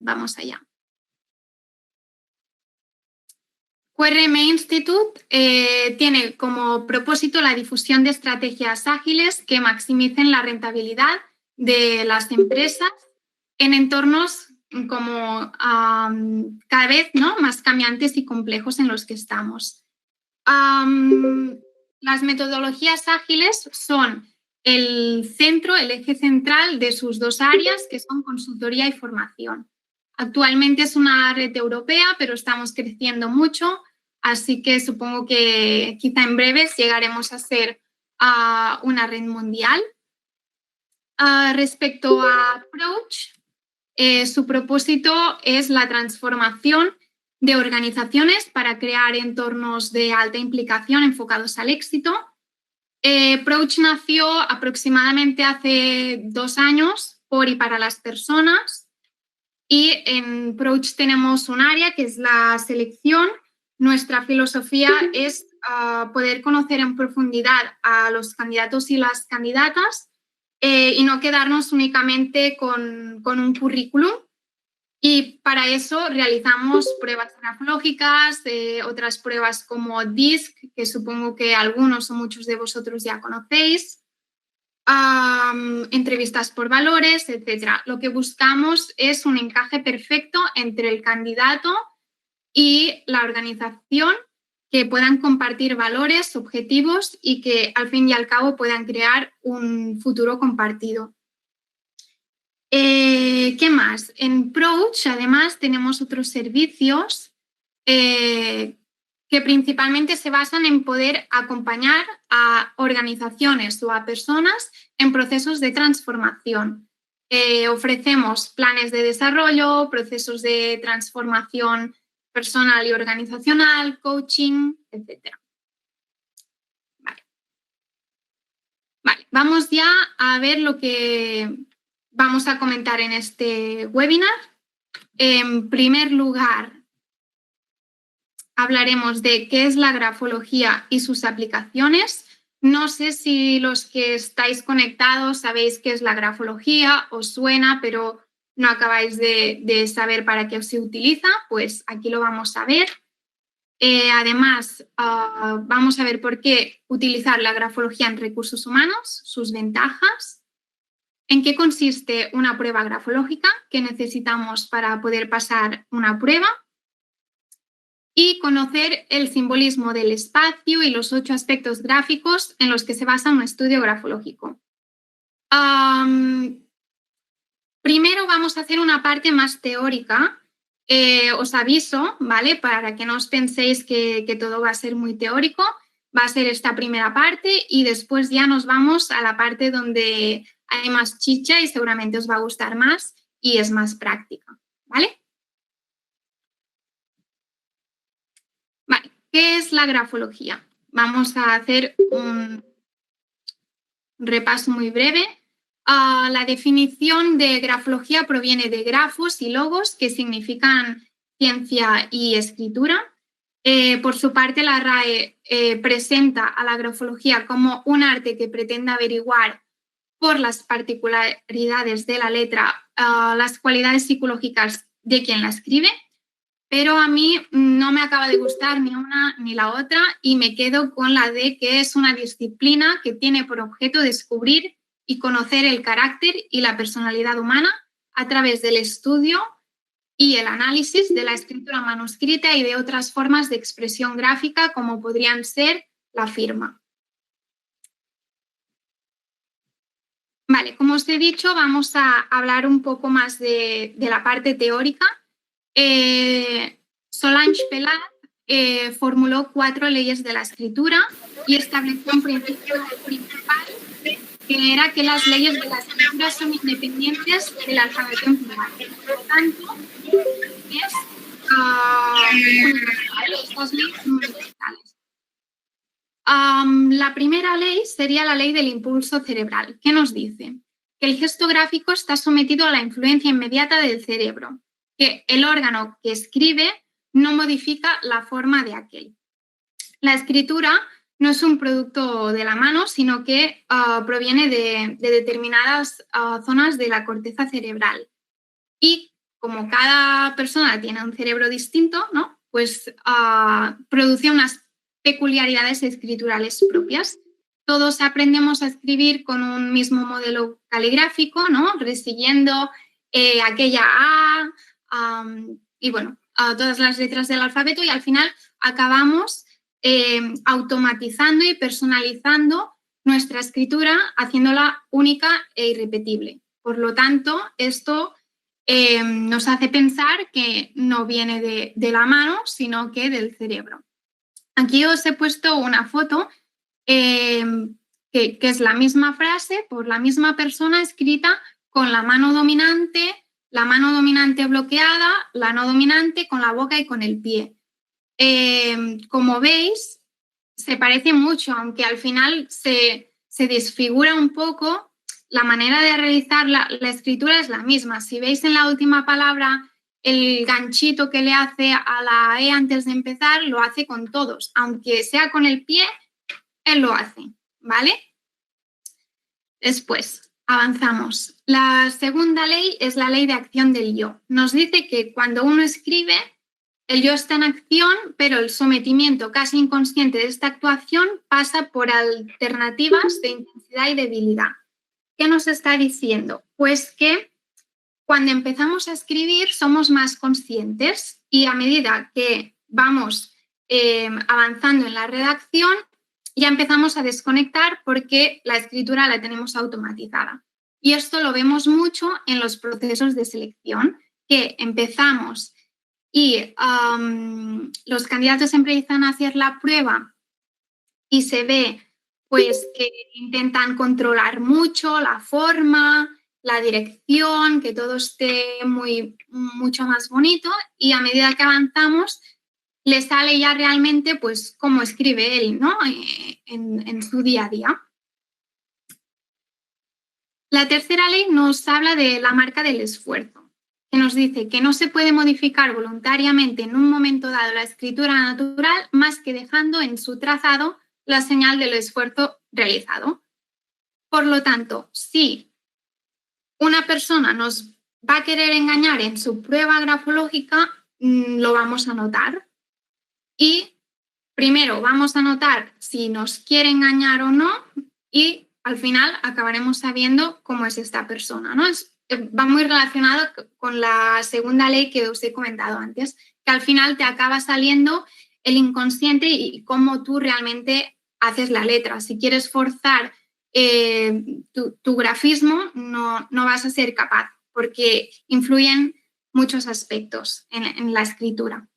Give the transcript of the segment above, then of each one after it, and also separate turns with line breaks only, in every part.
vamos allá. QRM Institute tiene como propósito la difusión de estrategias ágiles que maximicen la rentabilidad de las empresas en entornos como cada vez, ¿no?, más cambiantes y complejos en los que estamos. Las metodologías ágiles son el eje central de sus dos áreas, que son consultoría y formación. Actualmente es una red europea, pero estamos creciendo mucho, así que supongo que quizá en breves llegaremos a ser una red mundial. Respecto a Approach, su propósito es la transformación de organizaciones para crear entornos de alta implicación enfocados al éxito. Approach nació aproximadamente hace 2 años por y para las personas, y en Approach tenemos un área que es la selección. Nuestra filosofía es poder conocer en profundidad a los candidatos y las candidatas y no quedarnos únicamente con un currículum. Y para eso realizamos pruebas grafológicas, otras pruebas como DISC, que supongo que algunos o muchos de vosotros ya conocéis, entrevistas por valores, etc. Lo que buscamos es un encaje perfecto entre el candidato y la organización, que puedan compartir valores, objetivos y que al fin y al cabo puedan crear un futuro compartido. ¿Qué más? En Approach, además, tenemos otros servicios que principalmente se basan en poder acompañar a organizaciones o a personas en procesos de transformación. Ofrecemos planes de desarrollo, procesos de transformación personal y organizacional, coaching, etc. Vale, vamos ya a ver lo que vamos a comentar en este webinar. En primer lugar, hablaremos de qué es la grafología y sus aplicaciones. No sé si los que estáis conectados sabéis qué es la grafología, os suena, pero no acabáis de saber para qué se utiliza, pues aquí lo vamos a ver. Además, vamos a ver por qué utilizar la grafología en recursos humanos, sus ventajas, en qué consiste una prueba grafológica que necesitamos para poder pasar una prueba, y conocer el simbolismo del espacio y los 8 aspectos gráficos en los que se basa un estudio grafológico. Primero vamos a hacer una parte más teórica. Os aviso, ¿vale? Para que no os penséis que todo va a ser muy teórico. Va a ser esta primera parte y después ya nos vamos a la parte donde hay más chicha y seguramente os va a gustar más y es más práctica, ¿vale? Vale, ¿qué es la grafología? Vamos a hacer un repaso muy breve. La definición de grafología proviene de grafos y logos, que significan ciencia y escritura. Por su parte, la RAE presenta a la grafología como un arte que pretende averiguar por las particularidades de la letra las cualidades psicológicas de quien la escribe, pero a mí no me acaba de gustar ni una ni la otra y me quedo con la de que es una disciplina que tiene por objeto descubrir y conocer el carácter y la personalidad humana a través del estudio y el análisis de la escritura manuscrita y de otras formas de expresión gráfica como podrían ser la firma. Vale, como os he dicho, vamos a hablar un poco más de la parte teórica. Solange Pelat formuló 4 leyes de la escritura y estableció un principio principal, que era que las leyes de la escritura son independientes del alfabeto empleado. Por lo tanto, es universal. Estas leyes son universales. La primera ley sería la ley del impulso cerebral. ¿Qué nos dice? Que el gesto gráfico está sometido a la influencia inmediata del cerebro, que el órgano que escribe no modifica la forma de aquel. La escritura no es un producto de la mano, sino que proviene de determinadas zonas de la corteza cerebral. Y como cada persona tiene un cerebro distinto, ¿no? Pues produce unas peculiaridades escriturales propias. Todos aprendemos a escribir con un mismo modelo caligráfico, ¿no? Resiguiendo aquella A y bueno, todas las letras del alfabeto, y al final acabamos automatizando y personalizando nuestra escritura, haciéndola única e irrepetible. Por lo tanto, esto nos hace pensar que no viene de la mano, sino que del cerebro. Aquí os he puesto una foto que es la misma frase por la misma persona escrita con la mano dominante bloqueada, la no dominante con la boca y con el pie. Como veis, se parece mucho, aunque al final se desfigura un poco. La manera de realizar la escritura es la misma. Si veis en la última palabra el ganchito que le hace a la E antes de empezar, lo hace con todos. Aunque sea con el pie, él lo hace, ¿vale? Después, avanzamos. La segunda ley es la ley de acción del yo. Nos dice que cuando uno escribe, el yo está en acción, pero el sometimiento casi inconsciente de esta actuación pasa por alternativas de intensidad y debilidad. ¿Qué nos está diciendo? Pues que cuando empezamos a escribir somos más conscientes y a medida que vamos avanzando en la redacción ya empezamos a desconectar porque la escritura la tenemos automatizada. Y esto lo vemos mucho en los procesos de selección, que empezamos y los candidatos empiezan a hacer la prueba y se ve pues que intentan controlar mucho la forma, la dirección, que todo esté mucho más bonito, y a medida que avanzamos le sale ya realmente pues cómo escribe él, ¿no? En su día a día. La tercera ley nos habla de la marca del esfuerzo, que nos dice que no se puede modificar voluntariamente en un momento dado la escritura natural más que dejando en su trazado la señal del esfuerzo realizado. Por lo tanto, si una persona nos va a querer engañar en su prueba grafológica, lo vamos a notar. Y primero vamos a notar si nos quiere engañar o no, y al final acabaremos sabiendo cómo es esta persona, ¿no? Va muy relacionado con la segunda ley que os he comentado antes, que al final te acaba saliendo el inconsciente y cómo tú realmente haces la letra. Si quieres forzar tu grafismo, no vas a ser capaz, porque influyen muchos aspectos en la escritura.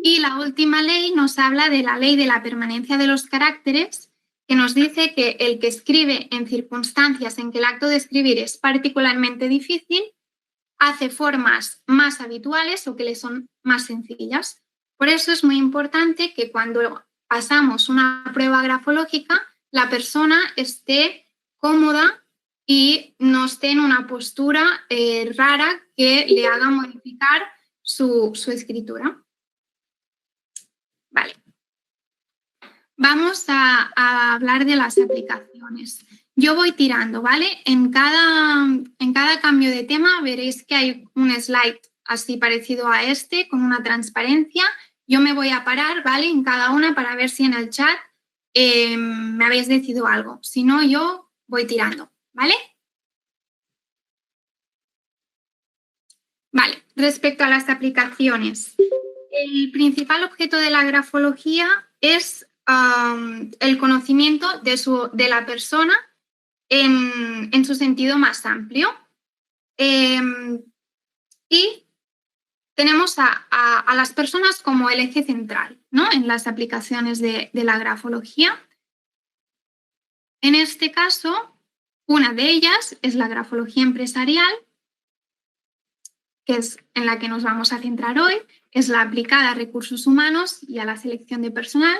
Y la última ley nos habla de la ley de la permanencia de los caracteres, que nos dice que el que escribe en circunstancias en que el acto de escribir es particularmente difícil, hace formas más habituales o que le son más sencillas. Por eso es muy importante que cuando pasamos una prueba grafológica, la persona esté cómoda y no esté en una postura rara que le haga modificar su escritura. Vale. Vamos a hablar de las aplicaciones. Yo voy tirando, ¿vale? En cada cambio de tema veréis que hay un slide así parecido a este, con una transparencia. Yo me voy a parar, ¿vale? En cada una para ver si en el chat me habéis decidido algo. Si no, yo voy tirando, ¿vale? Vale, respecto a las aplicaciones. El principal objeto de la grafología es el conocimiento de la persona en su sentido más amplio. Y tenemos a las personas como el eje central, ¿no? En las aplicaciones de la grafología. En este caso, una de ellas es la grafología empresarial, que es en la que nos vamos a centrar hoy, es la aplicada a recursos humanos y a la selección de personal,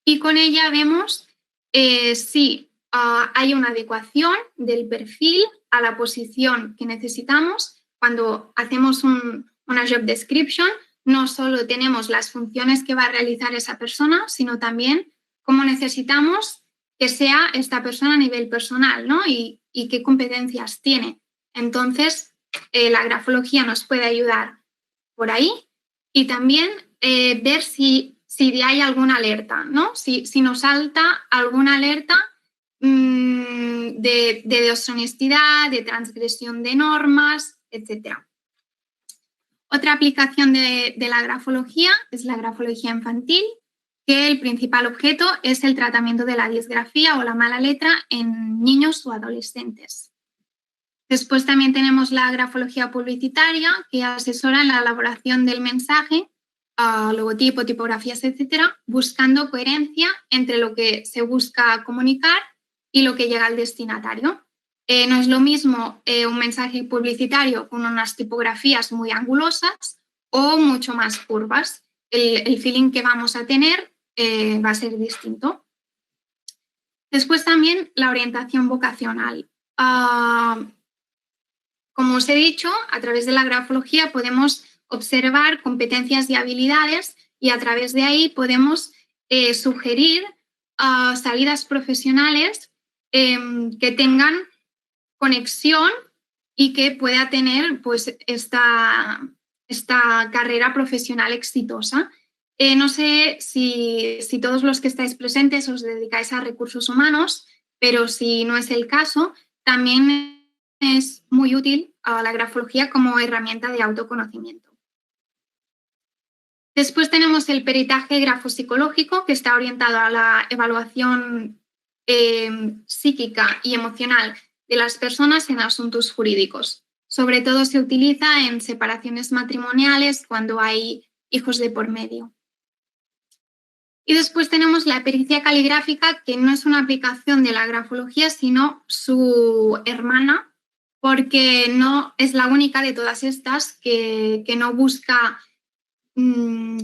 y con ella vemos si hay una adecuación del perfil a la posición que necesitamos. Cuando hacemos una job description, no solo tenemos las funciones que va a realizar esa persona, sino también cómo necesitamos que sea esta persona a nivel personal, ¿no? Y qué competencias tiene. Entonces, la grafología nos puede ayudar por ahí y también ver si hay alguna alerta, ¿no? Si nos salta alguna alerta de deshonestidad, de transgresión de normas, etc. Otra aplicación de la grafología es la grafología infantil, que el principal objeto es el tratamiento de la disgrafía o la mala letra en niños o adolescentes. Después también tenemos la grafología publicitaria, que asesora en la elaboración del mensaje, logotipo, tipografías, etcétera, buscando coherencia entre lo que se busca comunicar y lo que llega al destinatario. No es lo mismo un mensaje publicitario con unas tipografías muy angulosas o mucho más curvas. El feeling que vamos a tener va a ser distinto. Después también la orientación vocacional. Como os he dicho, a través de la grafología podemos observar competencias y habilidades y a través de ahí podemos sugerir salidas profesionales que tengan conexión y que pueda tener pues, esta carrera profesional exitosa. No sé si todos los que estáis presentes os dedicáis a recursos humanos, pero si no es el caso, también es muy útil la grafología como herramienta de autoconocimiento. Después tenemos el peritaje grafopsicológico, que está orientado a la evaluación psíquica y emocional de las personas en asuntos jurídicos. Sobre todo se utiliza en separaciones matrimoniales cuando hay hijos de por medio. Y después tenemos la pericia caligráfica, que no es una aplicación de la grafología, sino su hermana, porque no es la única de todas estas que no busca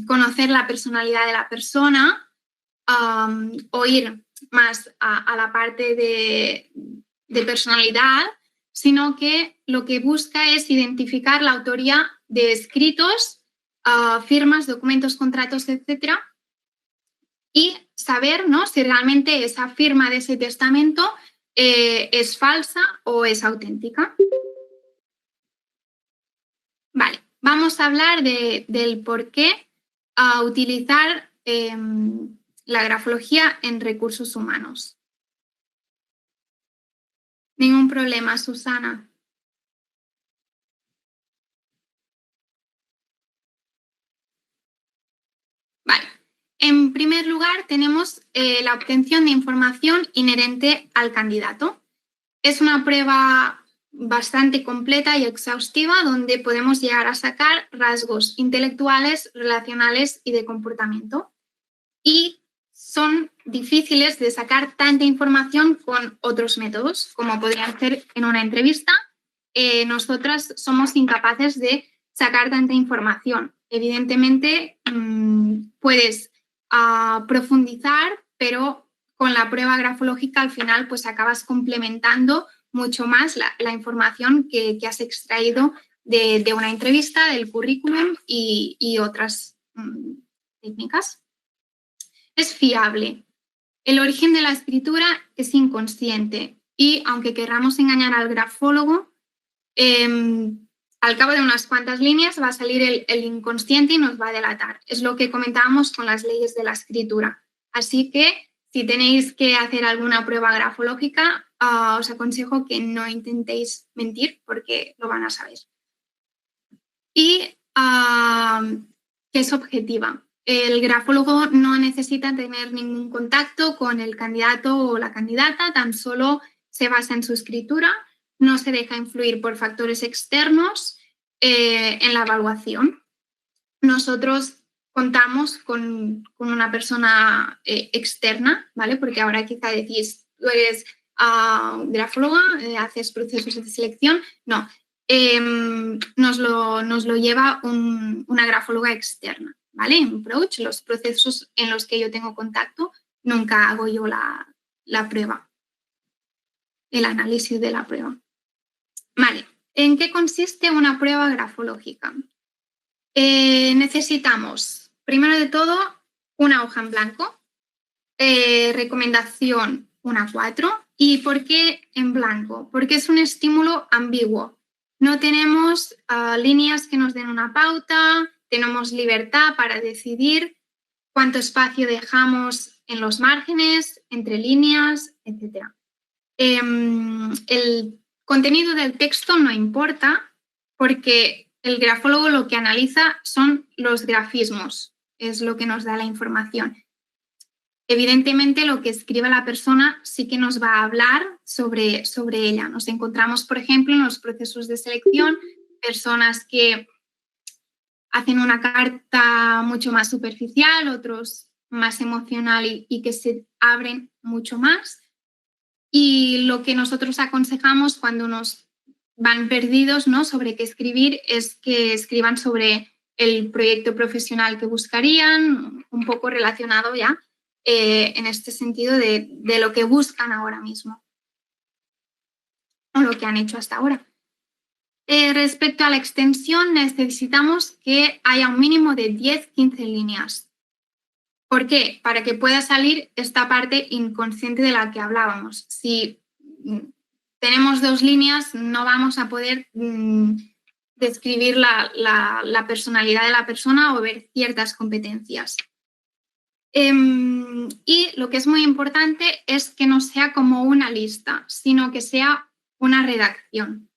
conocer la personalidad de la persona o ir más a la parte de personalidad, sino que lo que busca es identificar la autoría de escritos, firmas, documentos, contratos, etcétera, y saber, ¿no?, si realmente esa firma de ese testamento es falsa o es auténtica. Vale, vamos a hablar del por qué utilizar la grafología en recursos humanos. Ningún problema, Susana. Vale. En primer lugar, tenemos la obtención de información inherente al candidato. Es una prueba bastante completa y exhaustiva donde podemos llegar a sacar rasgos intelectuales, relacionales y de comportamiento. Y son difíciles de sacar tanta información con otros métodos, como podrían ser en una entrevista. Nosotras somos incapaces de sacar tanta información. Evidentemente, puedes profundizar, pero con la prueba grafológica al final pues acabas complementando mucho más la información que has extraído de una entrevista, del currículum y otras técnicas. Es fiable. El origen de la escritura es inconsciente y aunque queramos engañar al grafólogo, al cabo de unas cuantas líneas va a salir el inconsciente y nos va a delatar. Es lo que comentábamos con las leyes de la escritura. Así que si tenéis que hacer alguna prueba grafológica, os aconsejo que no intentéis mentir porque lo van a saber. Y que es objetiva. El grafólogo no necesita tener ningún contacto con el candidato o la candidata, tan solo se basa en su escritura, no se deja influir por factores externos en la evaluación. Nosotros contamos con una persona externa, ¿vale? Porque ahora quizá decís, tú eres grafóloga, haces procesos de selección. No, nos lo lleva una grafóloga externa, ¿vale? En Proach, los procesos en los que yo tengo contacto, nunca hago yo la prueba, el análisis de la prueba. Vale, ¿en qué consiste una prueba grafológica? Necesitamos, primero de todo, una hoja en blanco, recomendación una 4. ¿Y por qué en blanco? Porque es un estímulo ambiguo. No tenemos líneas que nos den una pauta, tenemos libertad para decidir cuánto espacio dejamos en los márgenes, entre líneas, etc. El contenido del texto no importa porque el grafólogo lo que analiza son los grafismos, es lo que nos da la información. Evidentemente, lo que escribe la persona sí que nos va a hablar sobre ella. Nos encontramos, por ejemplo, en los procesos de selección, personas que hacen una carta mucho más superficial, otros más emocional y que se abren mucho más. Y lo que nosotros aconsejamos cuando nos van perdidos, ¿no?, sobre qué escribir es que escriban sobre el proyecto profesional que buscarían, un poco relacionado ya en este sentido de lo que buscan ahora mismo o lo que han hecho hasta ahora. Respecto a la extensión, necesitamos que haya un mínimo de 10-15 líneas. ¿Por qué? Para que pueda salir esta parte inconsciente de la que hablábamos. Si tenemos 2 líneas, no vamos a poder describir la personalidad de la persona o ver ciertas competencias. Y lo que es muy importante es que no sea como una lista, sino que sea una redacción.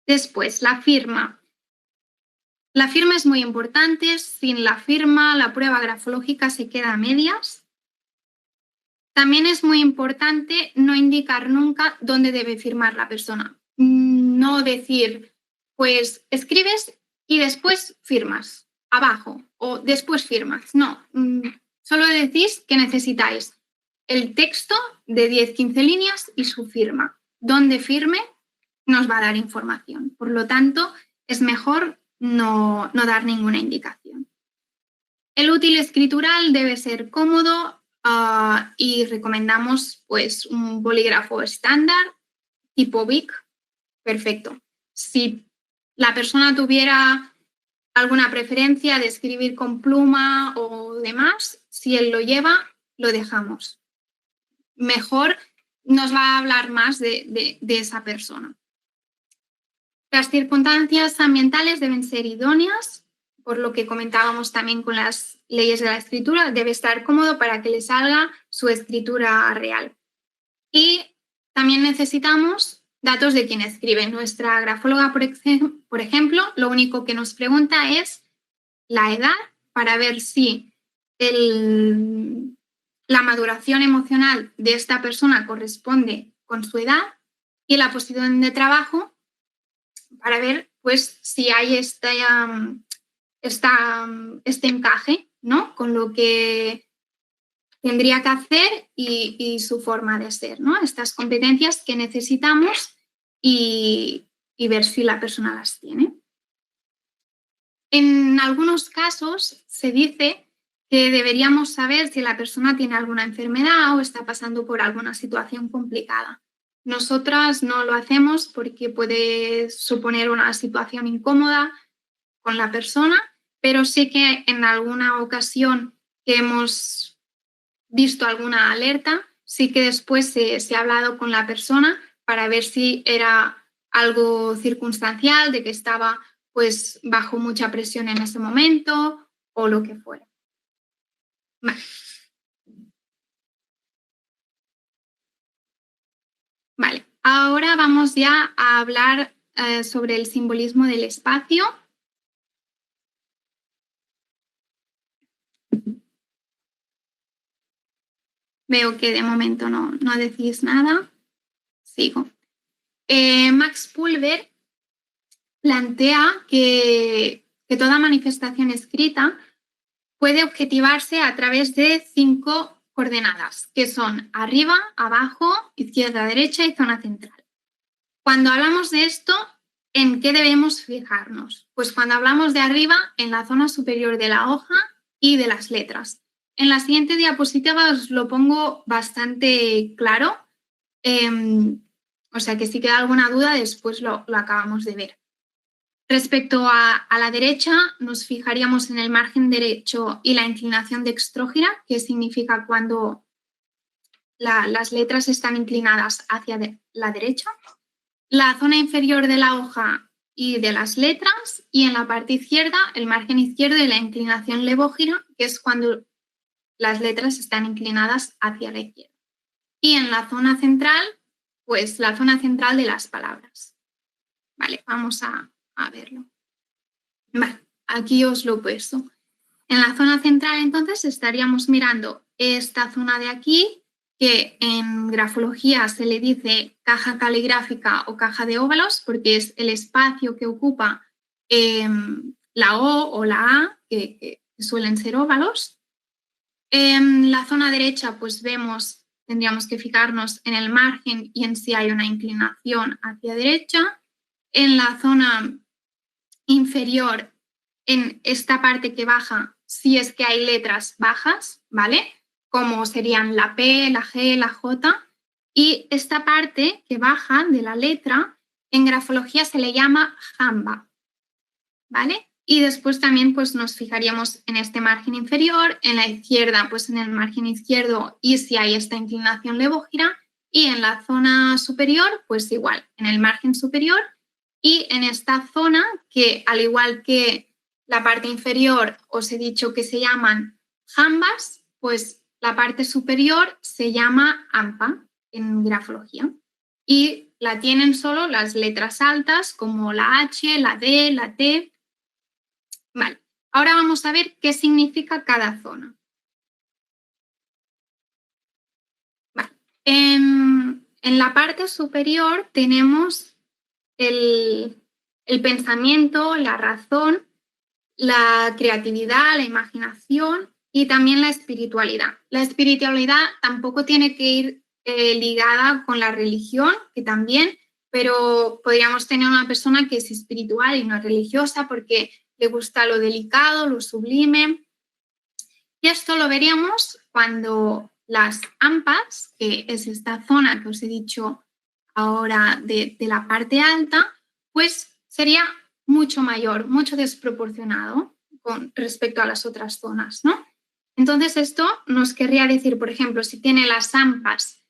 Después, la firma. La firma es muy importante. Sin la firma, la prueba grafológica se queda a medias. También es muy importante no indicar nunca dónde debe firmar la persona. No decir, pues escribes y después firmas, abajo, o después firmas. No, solo decís que necesitáis el texto de 10-15 líneas y su firma. Donde firme nos va a dar información. Por lo tanto, es mejor no dar ninguna indicación. El útil escritural debe ser cómodo y recomendamos pues un bolígrafo estándar tipo Bic. Perfecto. Si la persona tuviera alguna preferencia de escribir con pluma o demás, si él lo lleva, lo dejamos. Mejor nos va a hablar más de esa persona. Las circunstancias ambientales deben ser idóneas, por lo que comentábamos también con las leyes de la escritura, debe estar cómodo para que le salga su escritura real. Y también necesitamos datos de quien escribe. Nuestra grafóloga, por ejemplo, lo único que nos pregunta es la edad para ver si la maduración emocional de esta persona corresponde con su edad y la posición de trabajo para ver pues, si hay este encaje, ¿no?, con lo que tendría que hacer y su forma de ser, ¿no?, estas competencias que necesitamos y ver si la persona las tiene. En algunos casos se dice que deberíamos saber si la persona tiene alguna enfermedad o está pasando por alguna situación complicada. Nosotras no lo hacemos porque puede suponer una situación incómoda con la persona, pero sí que en alguna ocasión que hemos visto alguna alerta, sí que después se ha hablado con la persona para ver si era algo circunstancial, de que estaba pues bajo mucha presión en ese momento o lo que fuera. Vale. Vale, ahora vamos ya a hablar sobre el simbolismo del espacio. Veo que de momento no decís nada. Sigo. Max Pulver plantea que toda manifestación escrita puede objetivarse a través de 5 coordenadas, que son arriba, abajo, izquierda, derecha y zona central. Cuando hablamos de esto, ¿en qué debemos fijarnos? Pues cuando hablamos de arriba, en la zona superior de la hoja y de las letras. En la siguiente diapositiva os lo pongo bastante claro, o sea que si queda alguna duda después lo acabamos de ver. Respecto a la derecha, nos fijaríamos en el margen derecho y la inclinación dextrógira, que significa cuando las letras están inclinadas hacia la derecha. la zona inferior de la hoja y de las letras, y en la parte izquierda, el margen izquierdo de la inclinación levógira, que es cuando las letras están inclinadas hacia la izquierda. Y en la zona central, pues la zona central de las palabras. Vale, vamos a verlo. Vale, aquí os lo he puesto. En la zona central, entonces, estaríamos mirando esta zona de aquí, que en grafología se le dice caja caligráfica o caja de óvalos, porque es el espacio que ocupa la O la A, que suelen ser óvalos. En la zona derecha, pues tendríamos que fijarnos en el margen y en si hay una inclinación hacia derecha. En la zona inferior, en esta parte que baja, si es que hay letras bajas, ¿vale? Como serían la P, la G, la J. Y esta parte que baja de la letra, en grafología se le llama jamba, ¿vale? Y después también pues, nos fijaríamos en este margen inferior, en la izquierda, pues en el margen izquierdo y si hay esta inclinación levógira. Y en la zona superior, pues igual, en el margen superior. Y en esta zona, que al igual que la parte inferior os he dicho que se llaman jambas, pues la parte superior se llama ampa en grafología. Y la tienen solo las letras altas como la H, la D, la T. Vale, ahora vamos a ver qué significa cada zona. Vale. En la parte superior tenemos el pensamiento, la razón, la creatividad, la imaginación y también la espiritualidad. La espiritualidad tampoco tiene que ir ligada con la religión, que también, pero podríamos tener una persona que es espiritual y no religiosa porque le gusta lo delicado, lo sublime. Y esto lo veríamos cuando las ampas, que es esta zona que os he dicho ahora de la parte alta, pues sería mucho mayor, mucho desproporcionado con respecto a las otras zonas, ¿no? Entonces esto nos querría decir, por ejemplo, si tiene las ampas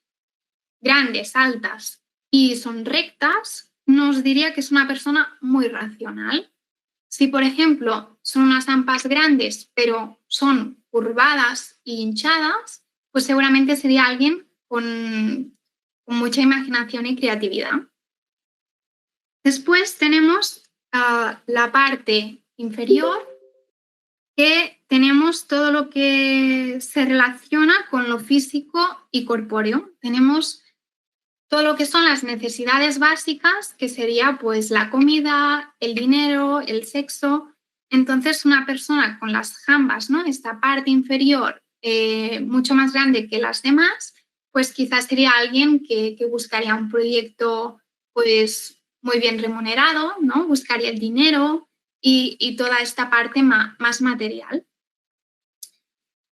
grandes, altas y son rectas, nos diría que es una persona muy racional. Si, por ejemplo, son unas ampas grandes, pero son curvadas e hinchadas, pues seguramente sería alguien con mucha imaginación y creatividad. Después tenemos la parte inferior, que tenemos todo lo que se relaciona con lo físico y corpóreo. Tenemos todo lo que son las necesidades básicas, que sería pues la comida, el dinero, el sexo. Entonces, una persona con las jambas, ¿no? Esta parte inferior mucho más grande que las demás, pues quizás sería alguien que buscaría un proyecto pues muy bien remunerado, ¿no? Buscaría el dinero y toda esta parte más material.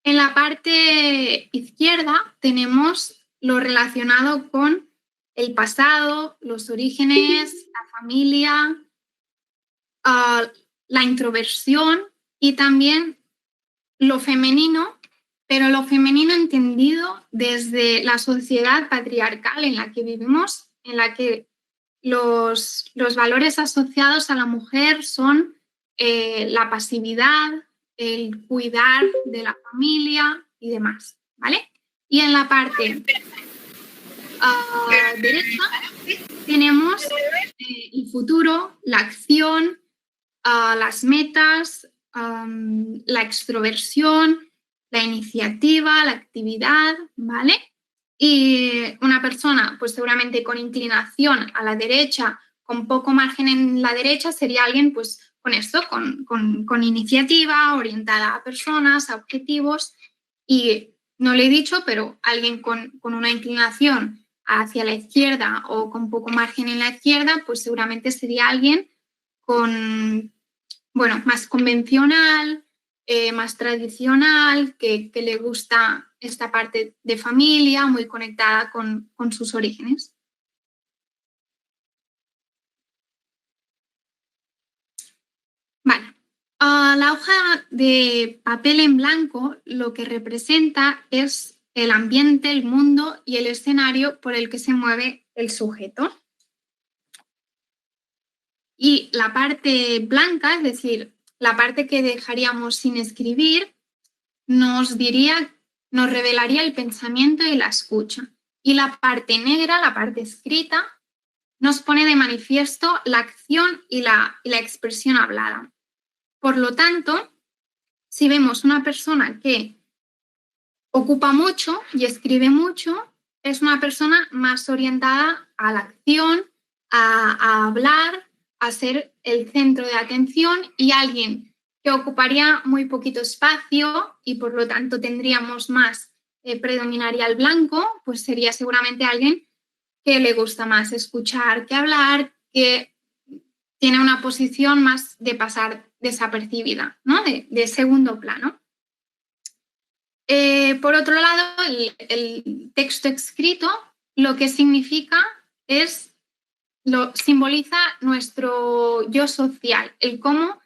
En la parte izquierda tenemos lo relacionado con el pasado, los orígenes, la familia, la introversión y también lo femenino, pero lo femenino entendido desde la sociedad patriarcal en la que vivimos, en la que los valores asociados a la mujer son la pasividad, el cuidar de la familia y demás, ¿vale? Y en la parte derecha tenemos el futuro, la acción, las metas, la extroversión, la iniciativa, la actividad, ¿vale? Y una persona, pues seguramente con inclinación a la derecha, con poco margen en la derecha, sería alguien, pues con esto, con iniciativa, orientada a personas, a objetivos. Y no lo he dicho, pero alguien con una inclinación hacia la izquierda o con poco margen en la izquierda, pues seguramente sería alguien con, bueno, más convencional, más tradicional, que le gusta esta parte de familia, muy conectada con sus orígenes. Vale. La hoja de papel en blanco lo que representa es el ambiente, el mundo y el escenario por el que se mueve el sujeto. Y la parte blanca, es decir, la parte que dejaríamos sin escribir, nos revelaría el pensamiento y la escucha. Y la parte negra, la parte escrita, nos pone de manifiesto la acción y la expresión hablada. Por lo tanto, si vemos una persona que ocupa mucho y escribe mucho, es una persona más orientada a la acción, a hablar, a ser el centro de atención, y alguien que ocuparía muy poquito espacio y por lo tanto tendríamos más, predominaría el blanco, pues sería seguramente alguien que le gusta más escuchar que hablar, que tiene una posición más de pasar desapercibida, ¿no? De segundo plano. Por otro lado, el texto escrito lo que significa simboliza nuestro yo social, el cómo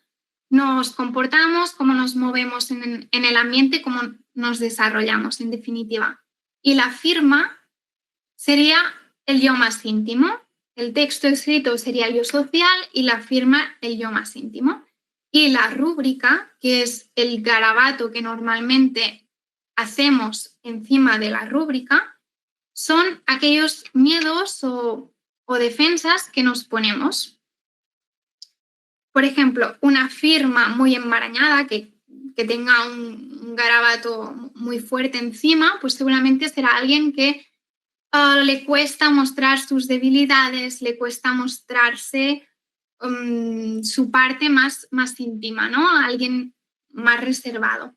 nos comportamos, cómo nos movemos en el ambiente, cómo nos desarrollamos, en definitiva. Y la firma sería el yo más íntimo. El texto escrito sería el yo social y la firma el yo más íntimo. Y la rúbrica, que es el garabato que normalmente hacemos encima de la rúbrica, son aquellos miedos o defensas que nos ponemos. Por ejemplo, una firma muy enmarañada que tenga un garabato muy fuerte encima, pues seguramente será alguien que le cuesta mostrar sus debilidades, le cuesta mostrarse su parte más íntima, ¿no? Alguien más reservado.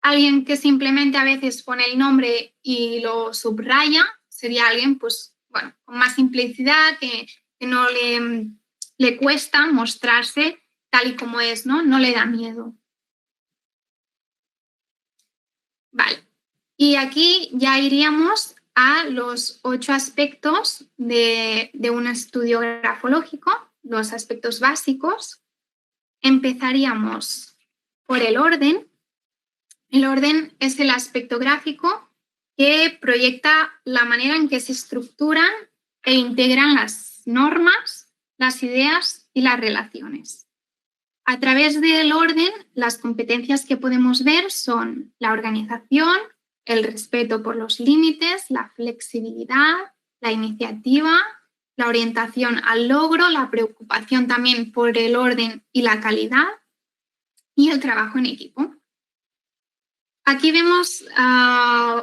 Alguien que simplemente a veces pone el nombre y lo subraya sería alguien, pues, bueno, con más simplicidad, que no le cuesta mostrarse tal y como es, ¿no? No le da miedo. Vale. Y aquí ya iríamos a los 8 aspectos de un estudio grafológico, los aspectos básicos. Empezaríamos por el orden. El orden es el aspecto gráfico que proyecta la manera en que se estructuran e integran las normas, las ideas y las relaciones. A través del orden, las competencias que podemos ver son la organización, el respeto por los límites, la flexibilidad, la iniciativa, la orientación al logro, la preocupación también por el orden y la calidad y el trabajo en equipo. Aquí vemos,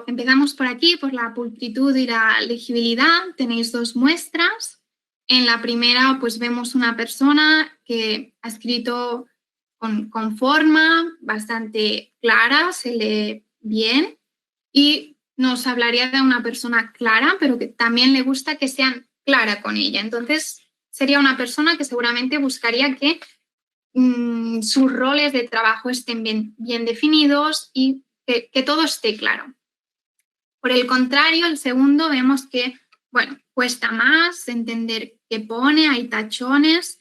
empezamos por aquí, por la pulcritud y la legibilidad. Tenéis 2 muestras. En la primera, pues vemos una persona que ha escrito con forma bastante clara, se lee bien y nos hablaría de una persona clara, pero que también le gusta que sean clara con ella. Entonces, sería una persona que seguramente buscaría que sus roles de trabajo estén bien definidos y que todo esté claro. Por el contrario, el segundo vemos que, bueno, cuesta más entender qué pone, hay tachones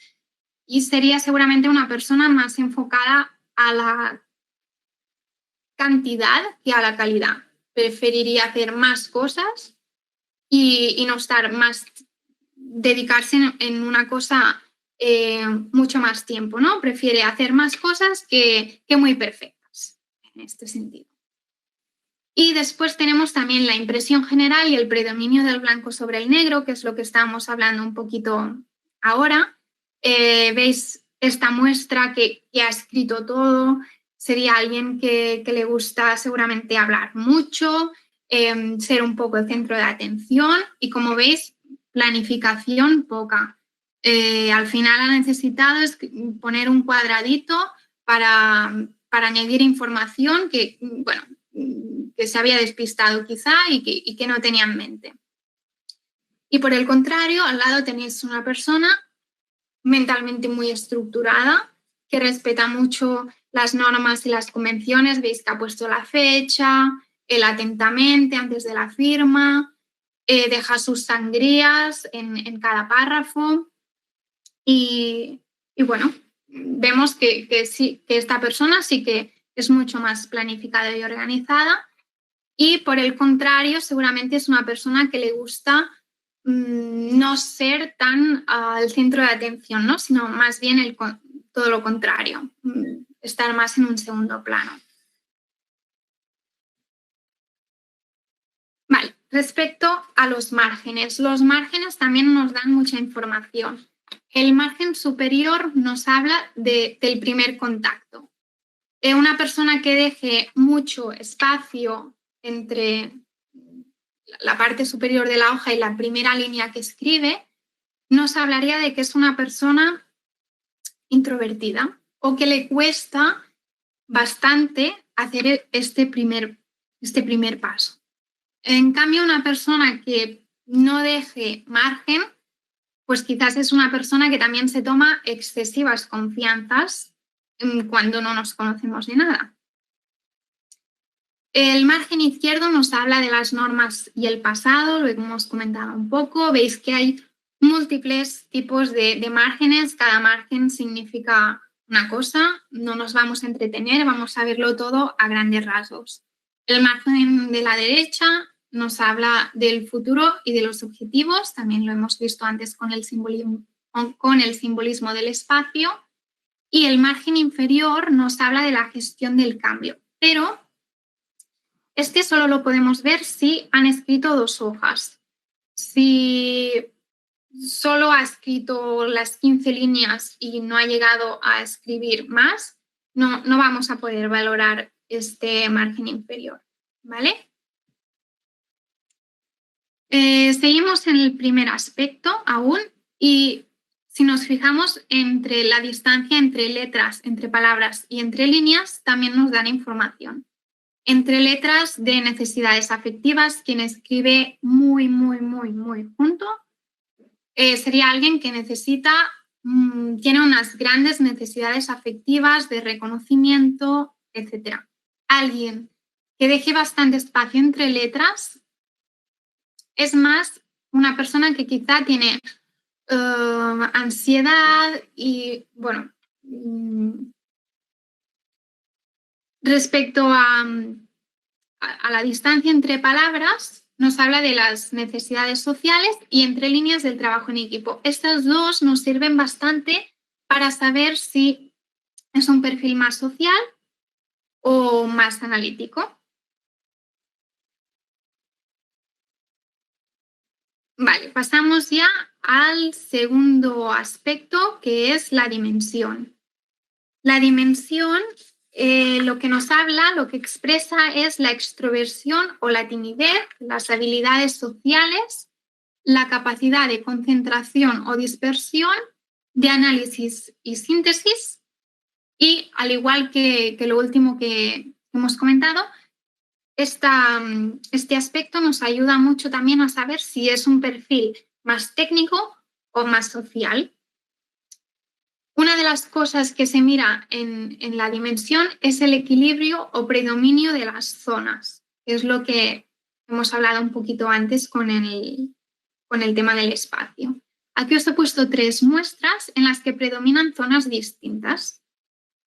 y sería seguramente una persona más enfocada a la cantidad que a la calidad. Preferiría hacer más cosas y no estar más, dedicarse en una cosa mucho más tiempo, ¿no? Prefiere hacer más cosas que muy perfectas, en este sentido. Y después tenemos también la impresión general y el predominio del blanco sobre el negro, que es lo que estábamos hablando un poquito ahora. Veis esta muestra que ha escrito todo. Sería alguien que le gusta seguramente hablar mucho, ser un poco el centro de atención y, como veis, planificación poca. Al final ha necesitado poner un cuadradito para añadir información que, bueno, que se había despistado quizá y que no tenía en mente. Y por el contrario, al lado tenéis una persona mentalmente muy estructurada, que respeta mucho las normas y las convenciones. Veis que ha puesto la fecha, el atentamente antes de la firma, deja sus sangrías en cada párrafo. Y bueno, vemos que sí, que esta persona sí que es mucho más planificada y organizada. Y por el contrario, seguramente es una persona que le gusta no ser tan al centro de atención, ¿no? Sino más bien todo lo contrario, estar más en un segundo plano. Vale, respecto a los márgenes también nos dan mucha información. El margen superior nos habla del primer contacto. Una persona que deje mucho espacio entre la parte superior de la hoja y la primera línea que escribe, nos hablaría de que es una persona introvertida o que le cuesta bastante hacer este primer paso. En cambio, una persona que no deje margen, pues quizás es una persona que también se toma excesivas confianzas cuando no nos conocemos de nada. El margen izquierdo nos habla de las normas y el pasado, lo hemos comentado un poco. Veis que hay múltiples tipos de márgenes, cada margen significa una cosa, no nos vamos a entretener, vamos a verlo todo a grandes rasgos. El margen de la derecha nos habla del futuro y de los objetivos, también lo hemos visto antes con el simbolismo del espacio, y el margen inferior nos habla de la gestión del cambio, pero este solo lo podemos ver si han escrito 2 hojas. Si solo ha escrito las 15 líneas y no ha llegado a escribir más, no vamos a poder valorar este margen inferior, ¿vale? Seguimos en el primer aspecto aún y si nos fijamos entre la distancia entre letras, entre palabras y entre líneas, también nos dan información. Entre letras de necesidades afectivas, quien escribe muy junto, sería alguien que tiene unas grandes necesidades afectivas de reconocimiento, etc. Alguien que deje bastante espacio entre letras es más una persona que quizá tiene ansiedad y, bueno, respecto a la distancia entre palabras, nos habla de las necesidades sociales y entre líneas del trabajo en equipo. Estas dos nos sirven bastante para saber si es un perfil más social o más analítico. Vale, pasamos ya al segundo aspecto, que es la dimensión. La dimensión lo que nos habla, lo que expresa es la extroversión o la timidez, las habilidades sociales, la capacidad de concentración o dispersión, de análisis y síntesis y, al igual que lo último que hemos comentado, este aspecto nos ayuda mucho también a saber si es un perfil más técnico o más social. Una de las cosas que se mira en la dimensión es el equilibrio o predominio de las zonas, que es lo que hemos hablado un poquito antes con el tema del espacio. Aquí os he puesto 3 muestras en las que predominan zonas distintas.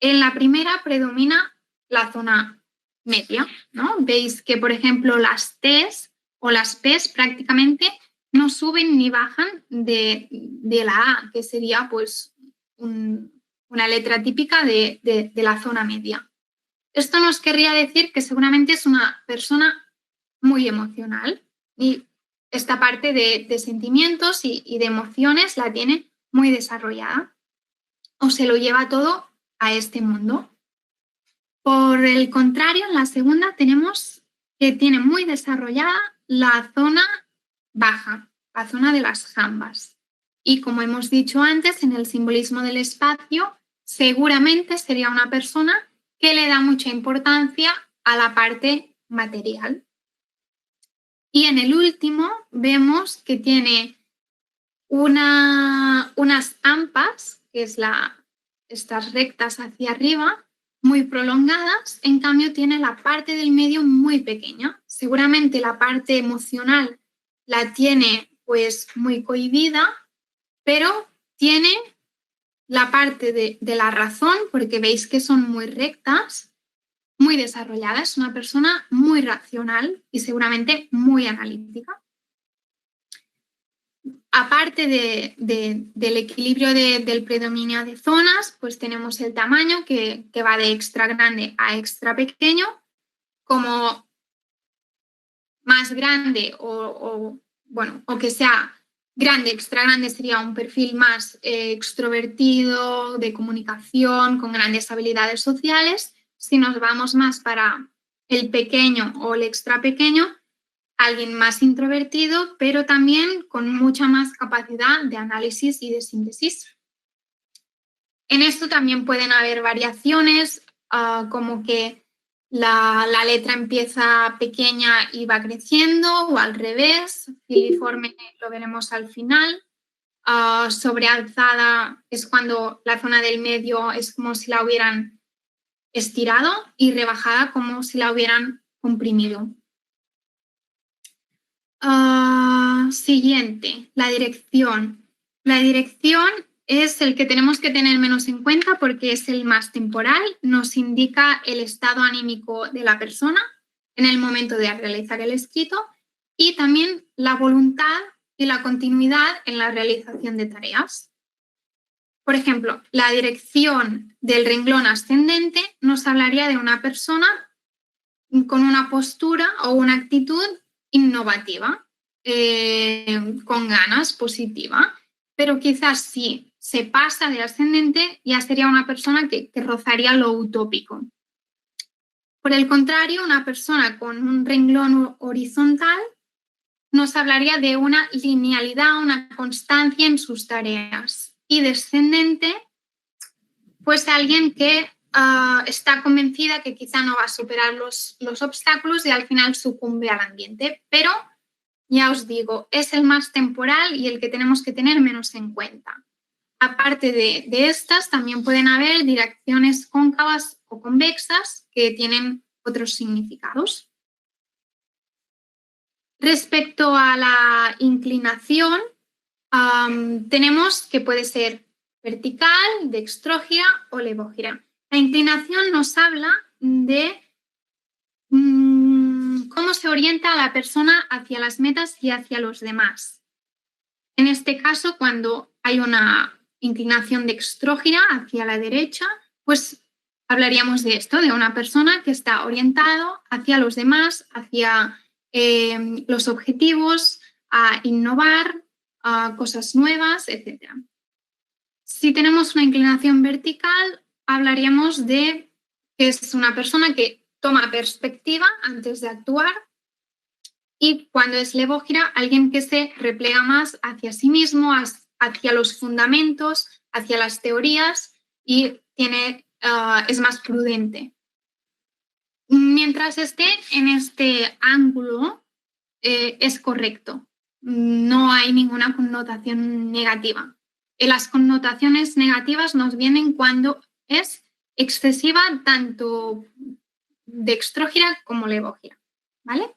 En la primera predomina la zona media, ¿no? Veis que, por ejemplo, las T's o las P's prácticamente no suben ni bajan de la A, que sería pues una letra típica de la zona media. Esto nos querría decir que seguramente es una persona muy emocional y esta parte de sentimientos y de emociones la tiene muy desarrollada o se lo lleva todo a este mundo. Por el contrario, en la segunda tenemos que tiene muy desarrollada la zona baja, la zona de las jambas. Y como hemos dicho antes, en el simbolismo del espacio, seguramente sería una persona que le da mucha importancia a la parte material. Y en el último vemos que tiene unas ampas, que es estas rectas hacia arriba, muy prolongadas, en cambio tiene la parte del medio muy pequeña. Seguramente la parte emocional la tiene pues muy cohibida, pero tiene la parte de la razón, porque veis que son muy rectas, muy desarrollada, es una persona muy racional y seguramente muy analítica. Aparte del equilibrio del predominio de zonas, pues tenemos el tamaño que va de extra grande a extra pequeño. Como más grande o que sea grande, extra grande sería un perfil más extrovertido, de comunicación, con grandes habilidades sociales. Si nos vamos más para el pequeño o el extra pequeño, alguien más introvertido, pero también con mucha más capacidad de análisis y de síntesis. En esto también pueden haber variaciones, como que la letra empieza pequeña y va creciendo, o al revés, filiforme lo veremos al final. Sobrealzada es cuando la zona del medio es como si la hubieran estirado, y rebajada como si la hubieran comprimido. Siguiente, la dirección. La dirección es el que tenemos que tener menos en cuenta porque es el más temporal. Nos indica el estado anímico de la persona en el momento de realizar el escrito, y también la voluntad y la continuidad en la realización de tareas. Por ejemplo, la dirección del renglón ascendente nos hablaría de una persona con una postura o una actitud innovativa, con ganas, positiva, pero quizás si se pasa de ascendente ya sería una persona que rozaría lo utópico. Por el contrario, una persona con un renglón horizontal nos hablaría de una linealidad, una constancia en sus tareas. Y descendente, pues alguien que está convencida que quizá no va a superar los obstáculos y al final sucumbe al ambiente. Pero ya os digo, es el más temporal y el que tenemos que tener menos en cuenta. Aparte de estas, también pueden haber direcciones cóncavas o convexas que tienen otros significados. Respecto a la inclinación, tenemos que puede ser vertical, dextrógira o levógira. La inclinación nos habla de cómo se orienta la persona hacia las metas y hacia los demás. En este caso, cuando hay una inclinación dextrógira hacia la derecha, pues hablaríamos de esto, de una persona que está orientado hacia los demás, hacia los objetivos, a innovar, a cosas nuevas, etc. Si tenemos una inclinación vertical, hablaríamos de que es una persona que toma perspectiva antes de actuar, y cuando es levógira, alguien que se replega más hacia sí mismo, hacia los fundamentos, hacia las teorías, y es más prudente. Mientras esté en este ángulo, es correcto. No hay ninguna connotación negativa. Las connotaciones negativas nos vienen cuando es excesiva, tanto dextrógira como levógira, ¿vale?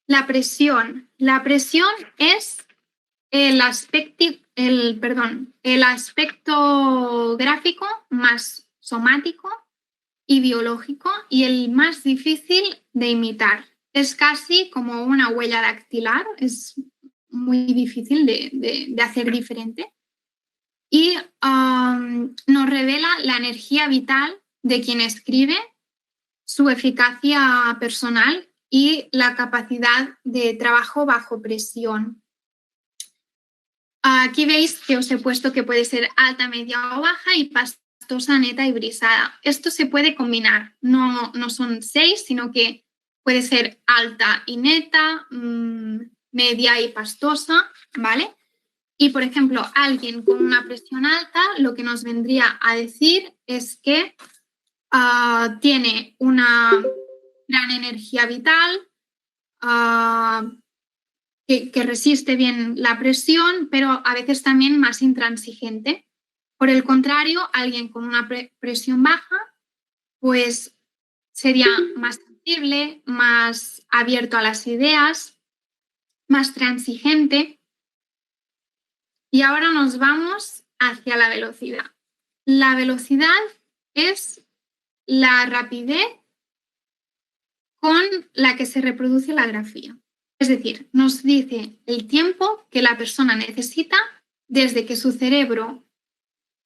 La presión. La presión es el aspecto gráfico más somático y biológico, y el más difícil de imitar. Es casi como una huella dactilar, es muy difícil de hacer diferente. Y nos revela la energía vital de quien escribe, su eficacia personal y la capacidad de trabajo bajo presión. Aquí veis que os he puesto que puede ser alta, media o baja, y pastosa, neta y brisada. Esto se puede combinar, no son 6, sino que puede ser alta y neta, media y pastosa, ¿vale? Y, por ejemplo, alguien con una presión alta, lo que nos vendría a decir es que tiene una gran energía vital, que resiste bien la presión, pero a veces también más intransigente. Por el contrario, alguien con una presión baja, pues sería más sensible, más abierto a las ideas, más transigente. Y ahora nos vamos hacia la velocidad. La velocidad es la rapidez con la que se reproduce la grafía. Es decir, nos dice el tiempo que la persona necesita desde que su cerebro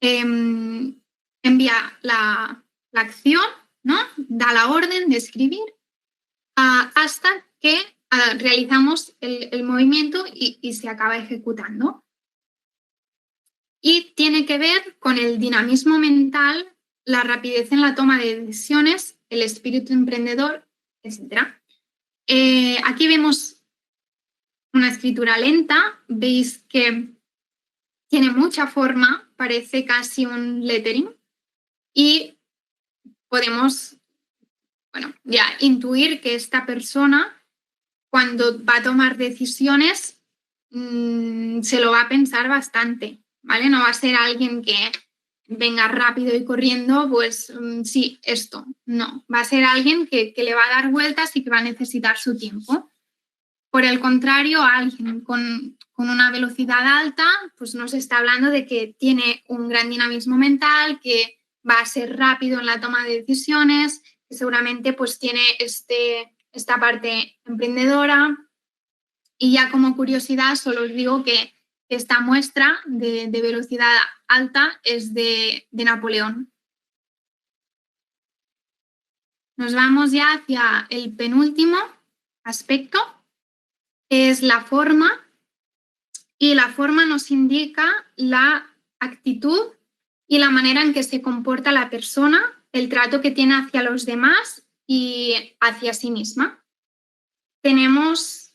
envía la acción, ¿no? Da la orden de escribir, hasta que realizamos el movimiento y se acaba ejecutando. Y tiene que ver con el dinamismo mental, la rapidez en la toma de decisiones, el espíritu emprendedor, etc. Aquí vemos una escritura lenta, veis que tiene mucha forma, parece casi un lettering, y podemos, bueno, ya intuir que esta persona, cuando va a tomar decisiones, se lo va a pensar bastante, ¿vale? No va a ser alguien que venga rápido y corriendo, pues sí, esto, no. Va a ser alguien que le va a dar vueltas y que va a necesitar su tiempo. Por el contrario, alguien con una velocidad alta, pues nos está hablando de que tiene un gran dinamismo mental, que va a ser rápido en la toma de decisiones, que seguramente pues tiene esta parte emprendedora. Y ya como curiosidad, solo os digo que esta muestra de velocidad alta es de Napoleón. Nos vamos ya hacia el penúltimo aspecto, que es la forma. Y la forma nos indica la actitud y la manera en que se comporta la persona, el trato que tiene hacia los demás y hacia sí misma. Tenemos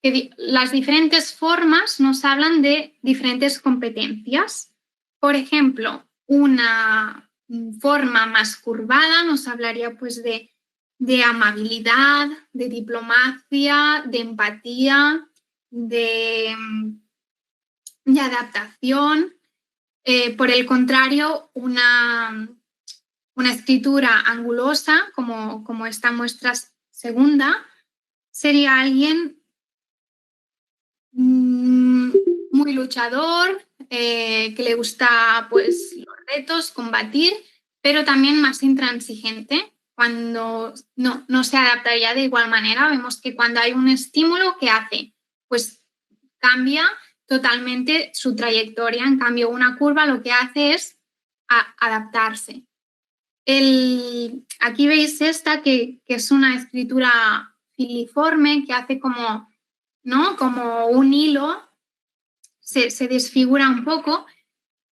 que las diferentes formas nos hablan de diferentes competencias. Por ejemplo, una forma más curvada nos hablaría pues de amabilidad, de diplomacia, de empatía, de adaptación. Por el contrario, una escritura angulosa, como esta muestra segunda, sería alguien muy luchador, que le gusta pues, los retos, combatir, pero también más intransigente. Cuando no se adaptaría de igual manera, vemos que cuando hay un estímulo, ¿qué hace? Pues cambia totalmente su trayectoria. En cambio, una curva lo que hace es adaptarse. Aquí veis esta, que es una escritura filiforme, que hace como, ¿no? Como un hilo, se desfigura un poco,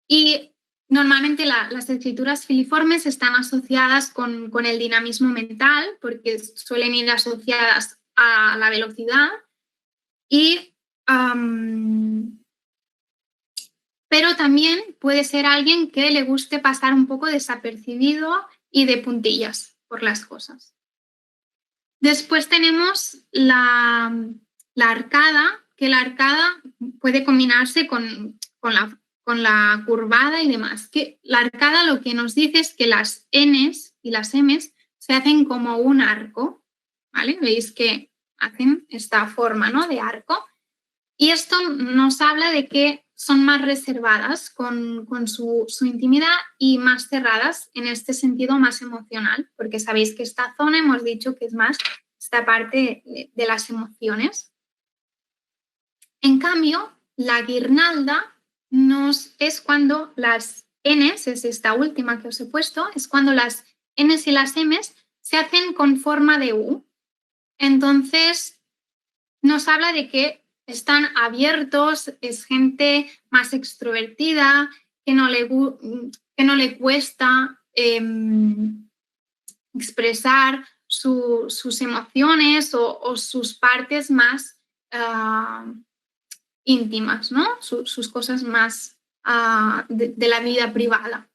y normalmente las escrituras filiformes están asociadas con el dinamismo mental, porque suelen ir asociadas a la velocidad, pero también puede ser alguien que le guste pasar un poco desapercibido y de puntillas por las cosas. Después tenemos la arcada, que la arcada puede combinarse con la curvada y demás. Que la arcada lo que nos dice es que las Ns y las Ms se hacen como un arco, ¿vale? Veis que hacen esta forma, ¿no?, de arco. Y esto nos habla de que son más reservadas con su intimidad y más cerradas en este sentido más emocional, porque sabéis que esta zona hemos dicho que es más esta parte de las emociones. En cambio, la guirnalda es cuando las Ns, es esta última que os he puesto, es cuando las Ns y las Ms se hacen con forma de U. Entonces, nos habla de que están abiertos, es gente más extrovertida, que no le cuesta expresar sus emociones o sus partes más íntimas, ¿no? Sus cosas más de la vida privada.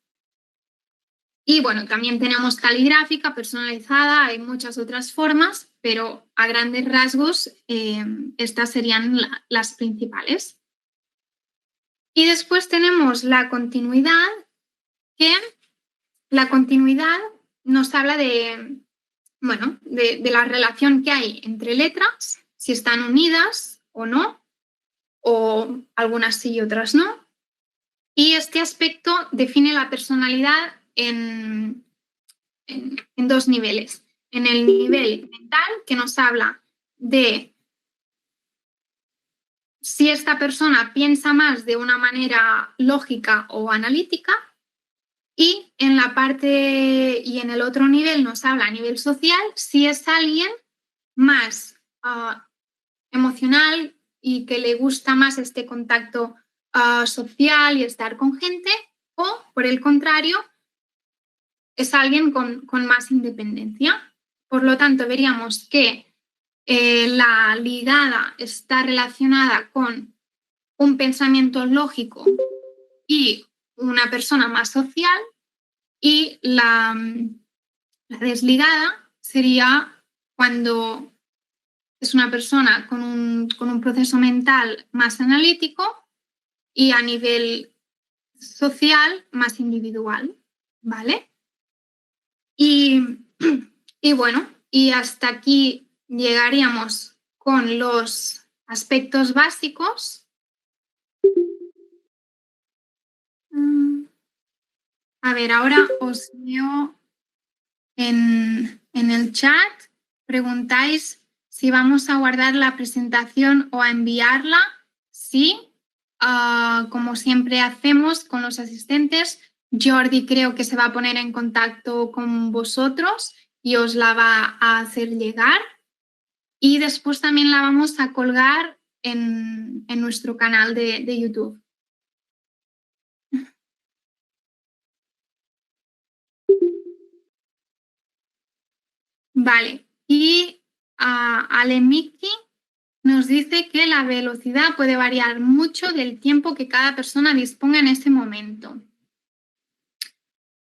Y bueno, también tenemos caligráfica, personalizada, hay muchas otras formas, pero a grandes rasgos estas serían las principales. Y después tenemos la continuidad, que la continuidad nos habla de la relación que hay entre letras, si están unidas o no, o algunas sí y otras no. Y este aspecto define la personalidad en dos niveles. En el nivel mental, que nos habla de si esta persona piensa más de una manera lógica o analítica, y en la parte y en el otro nivel nos habla a nivel social si es alguien más emocional y que le gusta más este contacto social y estar con gente, o por el contrario, es alguien con más independencia. Por lo tanto, veríamos que la ligada está relacionada con un pensamiento lógico y una persona más social, y la desligada sería cuando es una persona con un proceso mental más analítico y a nivel social más individual, ¿vale? Y, y bueno, y hasta aquí llegaríamos con los aspectos básicos. A ver, ahora os leo en el chat. Preguntáis si vamos a guardar la presentación o a enviarla. Sí, como siempre hacemos con los asistentes. Jordi creo que se va a poner en contacto con vosotros y os la va a hacer llegar. Y después también la vamos a colgar en nuestro canal de YouTube. Vale, y Alemiki nos dice que la velocidad puede variar mucho del tiempo que cada persona disponga en ese momento.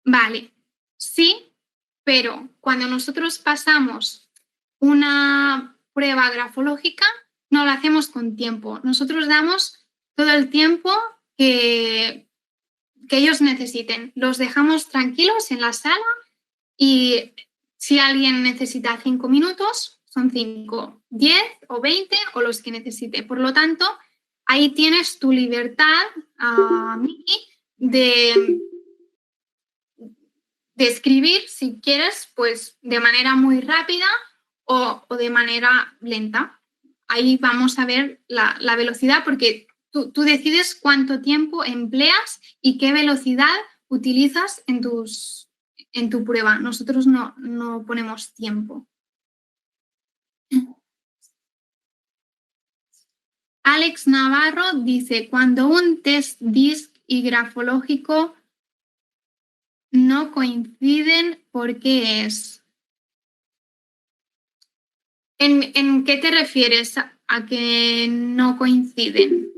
Vale, sí, pero cuando nosotros pasamos una prueba grafológica, no la hacemos con tiempo. Nosotros damos todo el tiempo que ellos necesiten. Los dejamos tranquilos en la sala y si alguien necesita 5 minutos, son 5, 10 o 20 o los que necesite. Por lo tanto, ahí tienes tu libertad, Miki, de escribir, si quieres, pues de manera muy rápida o de manera lenta. Ahí vamos a ver la velocidad, porque tú decides cuánto tiempo empleas y qué velocidad utilizas en tu prueba. Nosotros no ponemos tiempo. Alex Navarro dice, cuando un test DISC y grafológico no coinciden, ¿por qué es? ¿En qué te refieres a que no coinciden?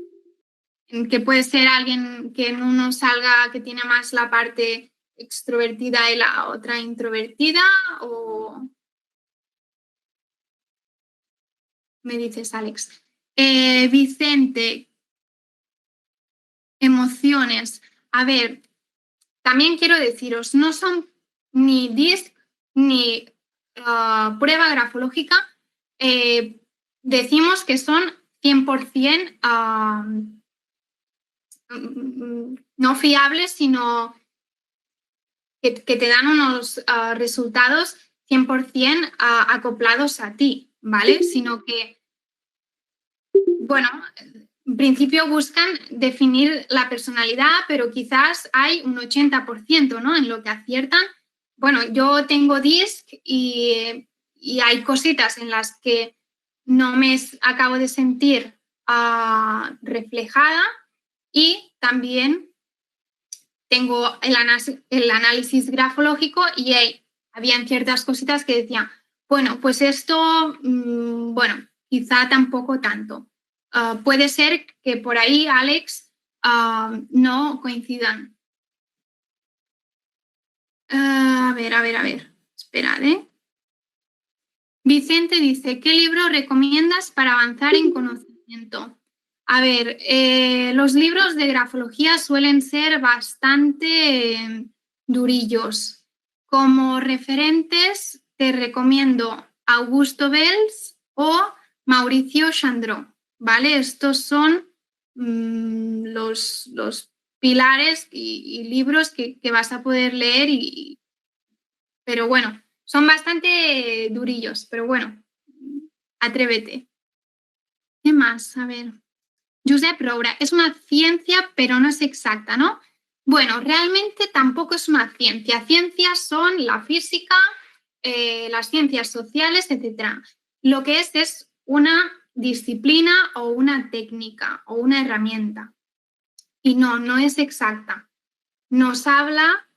¿En que puede ser alguien que en uno salga que tiene más la parte extrovertida y la otra introvertida? ¿O me dices, Alex? Vicente, emociones. A ver, también quiero deciros, no son ni DISC ni prueba grafológica. Decimos que son 100% no fiables, sino que te dan unos resultados 100% acoplados a ti, ¿vale? Sino que, bueno, en principio buscan definir la personalidad, pero quizás hay un 80%, ¿no? En lo que aciertan. Bueno, yo tengo DISC y hay cositas en las que no me acabo de sentir reflejada, y también tengo el análisis grafológico y habían ciertas cositas que decían, bueno, pues esto, bueno, quizá tampoco tanto. Puede ser que por ahí, Alex, no coincidan. A ver. Esperad, ¿eh? Vicente dice, ¿qué libro recomiendas para avanzar en conocimiento? A ver, los libros de grafología suelen ser bastante durillos. Como referentes te recomiendo Augusto Bells o Mauricio Chandró, ¿vale? Estos son los pilares y libros que vas a poder leer, pero bueno, son bastante durillos, pero bueno, Atrévete. ¿Qué más? A ver. Josep Roura, es una ciencia, pero no es exacta, ¿no? Bueno, realmente tampoco es una ciencia. Ciencias son la física, las ciencias sociales, etc. Lo que es una disciplina o una técnica o una herramienta. Y no es exacta. Nos habla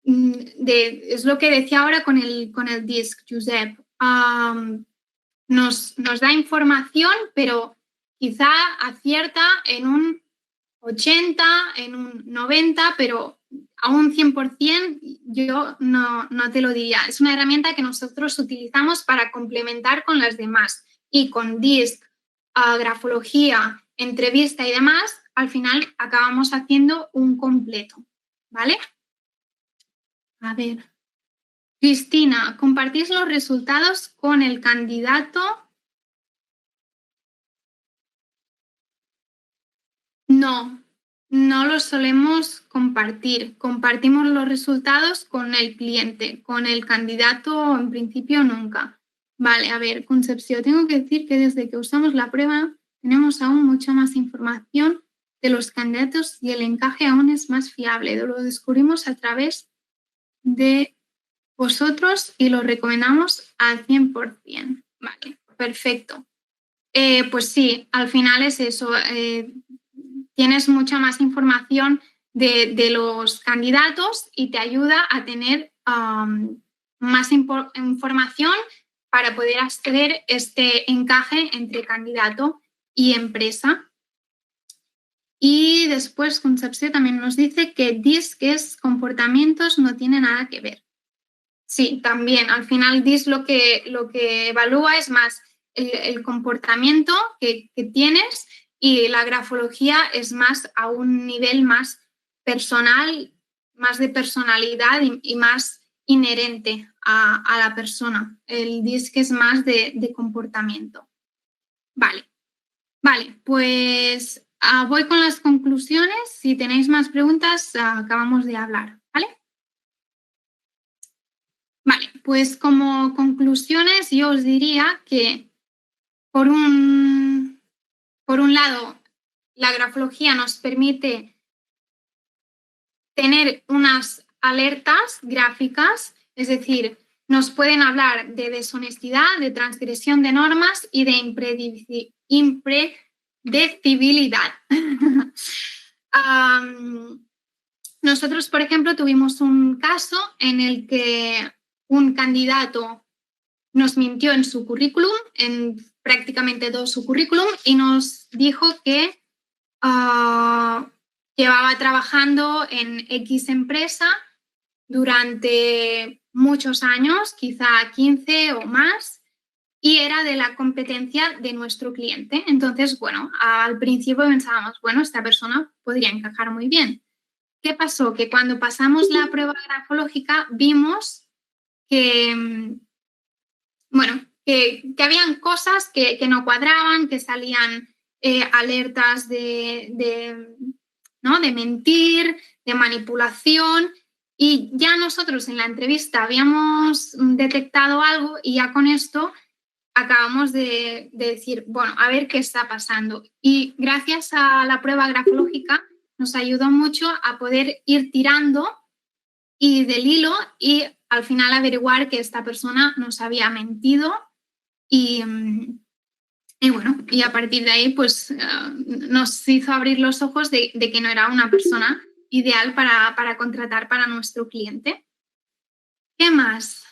es lo que decía ahora con el DISC, Josep. Nos da información, pero quizá acierta en un 80, en un 90, pero a un 100% yo no te lo diría. Es una herramienta que nosotros utilizamos para complementar con las demás. Y con DISC, grafología, entrevista y demás, al final acabamos haciendo un completo, ¿vale? A ver. Cristina, ¿compartís los resultados con el candidato? No los solemos compartir. Compartimos los resultados con el cliente, con el candidato en principio nunca. Vale, a ver, Concepción, tengo que decir que desde que usamos la prueba tenemos aún mucha más información de los candidatos y el encaje aún es más fiable. Lo descubrimos a través de vosotros y lo recomendamos al 100%. Vale, perfecto. Pues sí, al final es eso. Tienes mucha más información de los candidatos y te ayuda a tener más información para poder hacer este encaje entre candidato y empresa. Y después Concepción también nos dice que DISC es comportamientos, no tiene nada que ver. Sí, también. Al final DISC lo que evalúa es más el comportamiento que tienes y la grafología es más a un nivel más personal, más de personalidad y más inherente a la persona. El DISC es más de comportamiento. Vale, pues voy con las conclusiones. Si tenéis más preguntas, acabamos de hablar, ¿vale? Vale, pues como conclusiones yo os diría que por un lado la grafología nos permite tener unas alertas gráficas, es decir, nos pueden hablar de deshonestidad, de transgresión de normas y de impredecibilidad. Nosotros, por ejemplo, tuvimos un caso en el que un candidato nos mintió en su currículum, en prácticamente todo su currículum, y nos dijo que llevaba trabajando en X empresa durante muchos años, quizá 15 o más, y era de la competencia de nuestro cliente. Entonces, bueno, al principio pensábamos, bueno, esta persona podría encajar muy bien. ¿Qué pasó? Que cuando pasamos la prueba grafológica vimos que, bueno, que habían cosas que no cuadraban, que salían alertas ¿no? de mentir, de manipulación, y ya nosotros en la entrevista habíamos detectado algo y ya con esto acabamos de decir, bueno, a ver qué está pasando. Y gracias a la prueba grafológica nos ayudó mucho a poder ir tirando y del hilo y al final averiguar que esta persona nos había mentido y bueno, y a partir de ahí pues nos hizo abrir los ojos de que no era una persona ideal para contratar para nuestro cliente. ¿Qué más?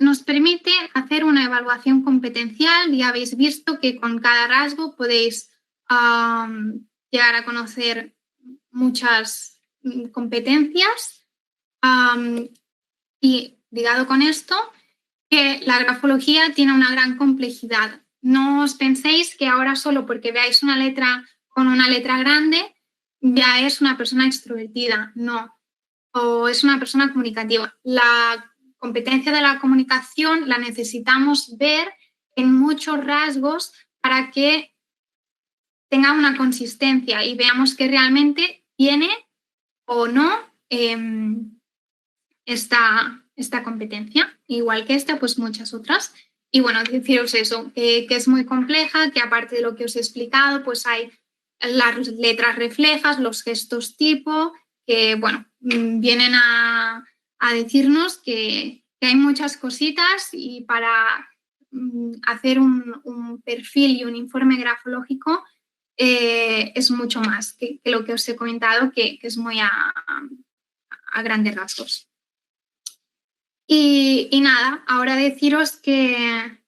Nos permite hacer una evaluación competencial. Ya habéis visto que con cada rasgo podéis llegar a conocer muchas competencias. Y ligado con esto, que la grafología tiene una gran complejidad. No os penséis que ahora solo porque veáis una letra con una letra grande ya es una persona extrovertida, no, o es una persona comunicativa. La competencia de la comunicación la necesitamos ver en muchos rasgos para que tenga una consistencia y veamos que realmente tiene o no esta competencia. Igual que esta, pues muchas otras. Y bueno, deciros eso, que es muy compleja, que aparte de lo que os he explicado, pues hay las letras reflejas, los gestos tipo, que bueno, vienen a decirnos que hay muchas cositas y para hacer un perfil y un informe grafológico es mucho más que lo que os he comentado, que es muy a grandes rasgos. Y nada, ahora deciros que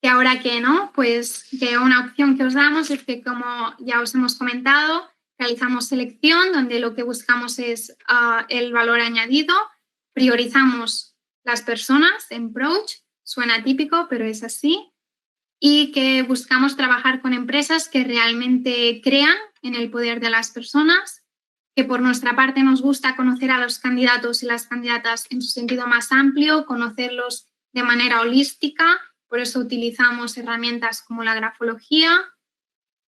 ahora que no, pues que una opción que os damos es que, como ya os hemos comentado, realizamos selección donde lo que buscamos es el valor añadido, priorizamos las personas en Approach, suena típico, pero es así, y que buscamos trabajar con empresas que realmente crean en el poder de las personas, que por nuestra parte nos gusta conocer a los candidatos y las candidatas en su sentido más amplio, conocerlos de manera holística, por eso utilizamos herramientas como la grafología.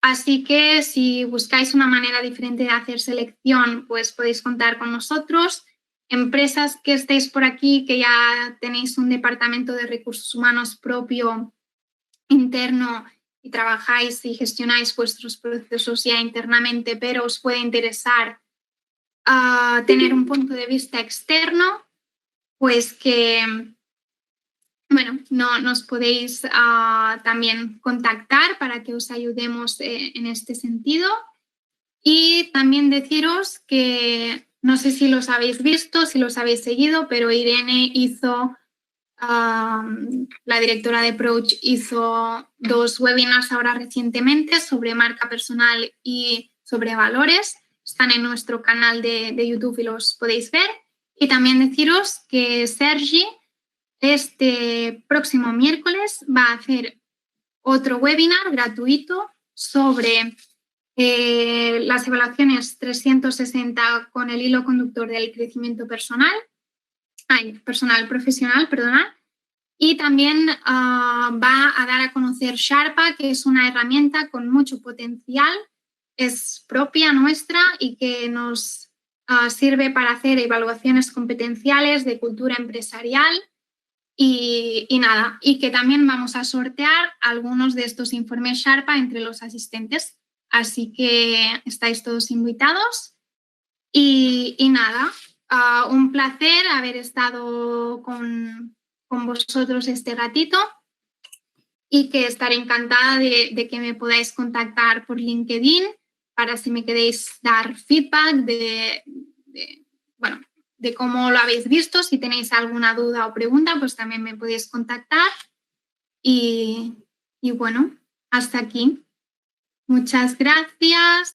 Así que si buscáis una manera diferente de hacer selección, pues podéis contar con nosotros. Empresas que estéis por aquí, que ya tenéis un departamento de recursos humanos propio interno y trabajáis y gestionáis vuestros procesos ya internamente, pero os puede interesar tener un punto de vista externo, pues que, bueno, nos podéis también contactar para que os ayudemos en este sentido. Y también deciros que, no sé si los habéis visto, si los habéis seguido, pero Irene hizo, la directora de Approach, hizo 2 webinars ahora recientemente sobre marca personal y sobre valores. Están en nuestro canal de YouTube y los podéis ver. Y también deciros que Sergi este próximo miércoles va a hacer otro webinar gratuito sobre las evaluaciones 360 con el hilo conductor del crecimiento profesional, perdonad. Y también va a dar a conocer Sharpa, que es una herramienta con mucho potencial, es propia nuestra y que nos sirve para hacer evaluaciones competenciales de cultura empresarial. Y nada, y que también vamos a sortear algunos de estos informes Sharpa entre los asistentes. Así que estáis todos invitados. Y nada, un placer haber estado con vosotros este ratito y que estaré encantada de que me podáis contactar por LinkedIn para si me queréis dar feedback bueno, de cómo lo habéis visto. Si tenéis alguna duda o pregunta, pues también me podéis contactar. Y bueno, hasta aquí. Muchas gracias.